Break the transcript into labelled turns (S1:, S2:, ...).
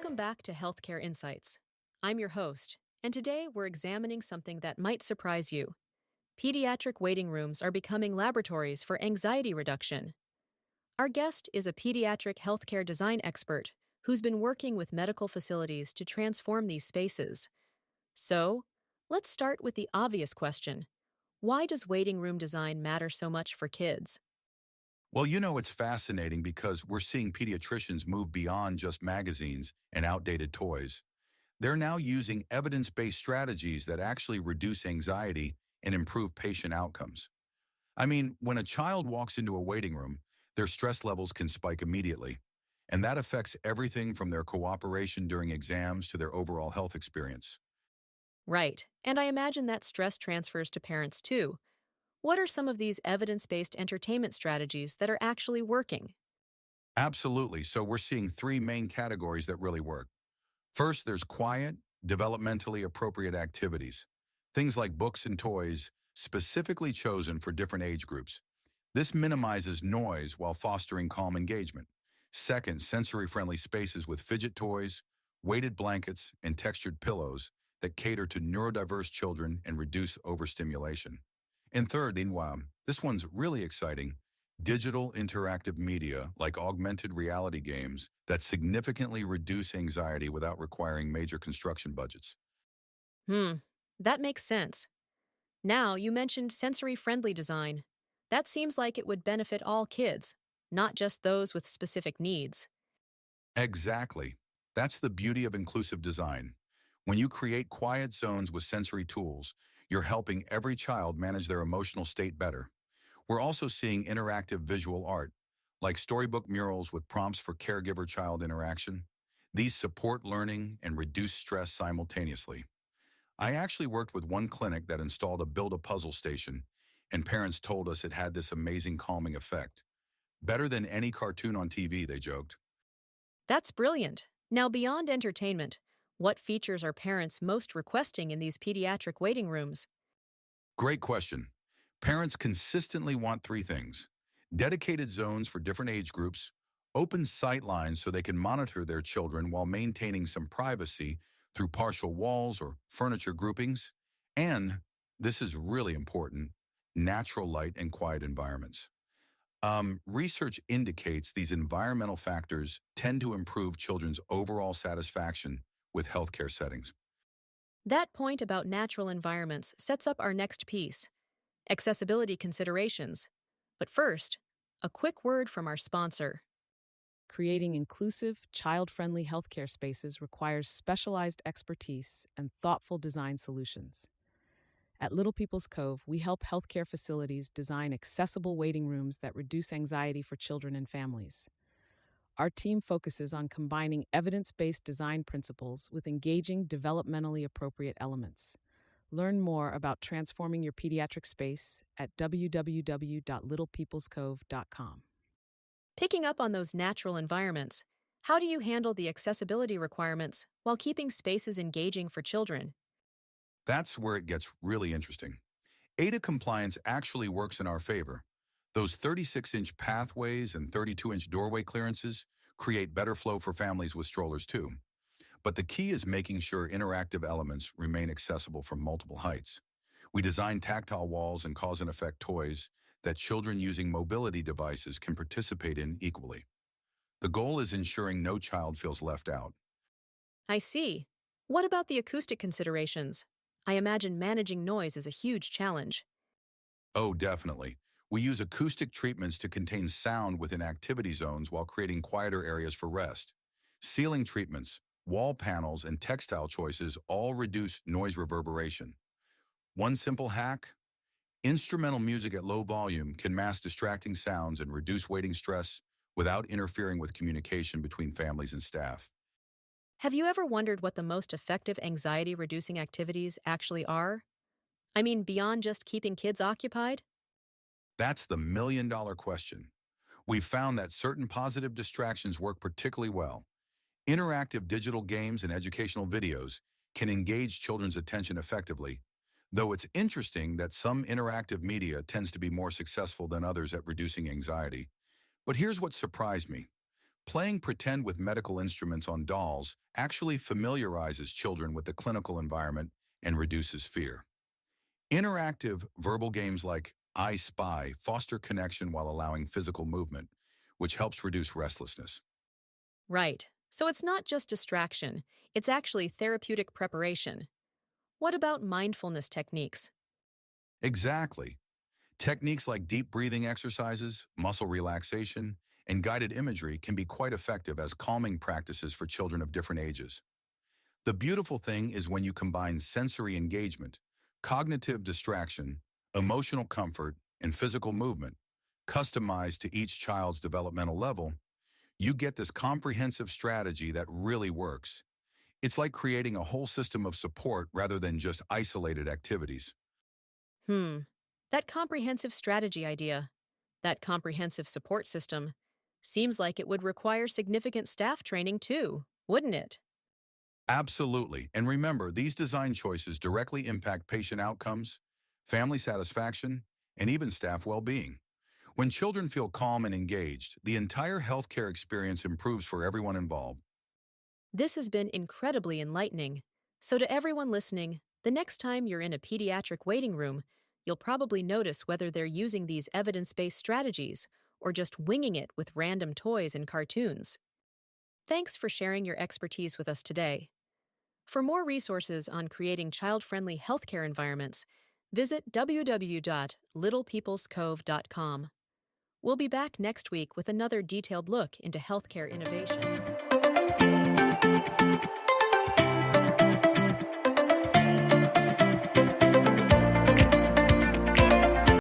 S1: Welcome back to Healthcare Insights. I'm your host, and today we're examining something that might surprise you. Pediatric waiting rooms are becoming laboratories for anxiety reduction. Our guest is a pediatric healthcare design expert who's been working with medical facilities to transform these spaces. So, let's start with the obvious question. Why does waiting room design matter so much for kids?
S2: Well, it's fascinating because we're seeing pediatricians move beyond just magazines and outdated toys. They're now using evidence-based strategies that actually reduce anxiety and improve patient outcomes. When a child walks into a waiting room, their stress levels can spike immediately, and that affects everything from their cooperation during exams to their overall health experience.
S1: Right, and I imagine that stress transfers to parents too. What are some of these evidence-based entertainment strategies that are actually working?
S2: Absolutely. So we're seeing three main categories that really work. First, there's quiet, developmentally appropriate activities. Things like books and toys specifically chosen for different age groups. This minimizes noise while fostering calm engagement. Second, sensory-friendly spaces with fidget toys, weighted blankets, and textured pillows that cater to neurodiverse children and reduce overstimulation. And third, meanwhile, this one's really exciting, digital interactive media like augmented reality games that significantly reduce anxiety without requiring major construction budgets.
S1: Hmm, that makes sense. Now, you mentioned sensory-friendly design. That seems like it would benefit all kids, not just those with specific needs.
S2: Exactly. That's the beauty of inclusive design. When you create quiet zones with sensory tools, you're helping every child manage their emotional state better. We're also seeing interactive visual art, like storybook murals with prompts for caregiver-child interaction. These support learning and reduce stress simultaneously. I actually worked with one clinic that installed a build-a-puzzle station, and parents told us it had this amazing calming effect. Better than any cartoon on TV, they joked.
S1: That's brilliant. Now, beyond entertainment, what features are parents most requesting in these pediatric waiting rooms?
S2: Great question. Parents consistently want three things: dedicated zones for different age groups, open sight lines so they can monitor their children while maintaining some privacy through partial walls or furniture groupings, and, this is really important, natural light and quiet environments. Research indicates these environmental factors tend to improve children's overall satisfaction with healthcare settings.
S1: That point about natural environments sets up our next piece, accessibility considerations. But first, a quick word from our sponsor.
S3: Creating inclusive, child-friendly healthcare spaces requires specialized expertise and thoughtful design solutions. At Little People's Cove, we help healthcare facilities design accessible waiting rooms that reduce anxiety for children and families. Our team focuses on combining evidence-based design principles with engaging, developmentally appropriate elements. Learn more about transforming your pediatric space at www.littlepeoplescove.com.
S1: Picking up on those natural environments, how do you handle the accessibility requirements while keeping spaces engaging for children?
S2: That's where it gets really interesting. ADA compliance actually works in our favor. Those 36-inch pathways and 32-inch doorway clearances create better flow for families with strollers too. But the key is making sure interactive elements remain accessible from multiple heights. We design tactile walls and cause-and-effect toys that children using mobility devices can participate in equally. The goal is ensuring no child feels left out.
S1: I see. What about the acoustic considerations? I imagine managing noise is a huge challenge.
S2: Oh, definitely. We use acoustic treatments to contain sound within activity zones while creating quieter areas for rest. Ceiling treatments, wall panels, and textile choices all reduce noise reverberation. One simple hack: instrumental music at low volume can mask distracting sounds and reduce waiting stress without interfering with communication between families and staff.
S1: Have you ever wondered what the most effective anxiety-reducing activities actually are? I mean, beyond just keeping kids occupied?
S2: That's the million-dollar question. We've found that certain positive distractions work particularly well. Interactive digital games and educational videos can engage children's attention effectively, though it's interesting that some interactive media tends to be more successful than others at reducing anxiety. But here's what surprised me. Playing pretend with medical instruments on dolls actually familiarizes children with the clinical environment and reduces fear. Interactive verbal games like I Spy foster connection while allowing physical movement, which helps reduce restlessness.
S1: Right. So it's not just distraction, it's actually therapeutic preparation. What about mindfulness techniques?
S2: Exactly. Techniques like deep breathing exercises, muscle relaxation, and guided imagery can be quite effective as calming practices for children of different ages. The beautiful thing is when you combine sensory engagement, cognitive distraction, emotional comfort, and physical movement, customized to each child's developmental level, you get this comprehensive strategy that really works. It's like creating a whole system of support rather than just isolated activities.
S1: Hmm. That comprehensive strategy idea, that comprehensive support system, seems like it would require significant staff training too, wouldn't it?
S2: Absolutely. And remember, these design choices directly impact patient outcomes, family satisfaction, and even staff well-being. When children feel calm and engaged, the entire healthcare experience improves for everyone involved.
S1: This has been incredibly enlightening. So, to everyone listening, the next time you're in a pediatric waiting room, you'll probably notice whether they're using these evidence based strategies or just winging it with random toys and cartoons. Thanks for sharing your expertise with us today. For more resources on creating child friendly healthcare environments, visit www.littlepeoplescove.com. We'll be back next week with another detailed look into healthcare innovation.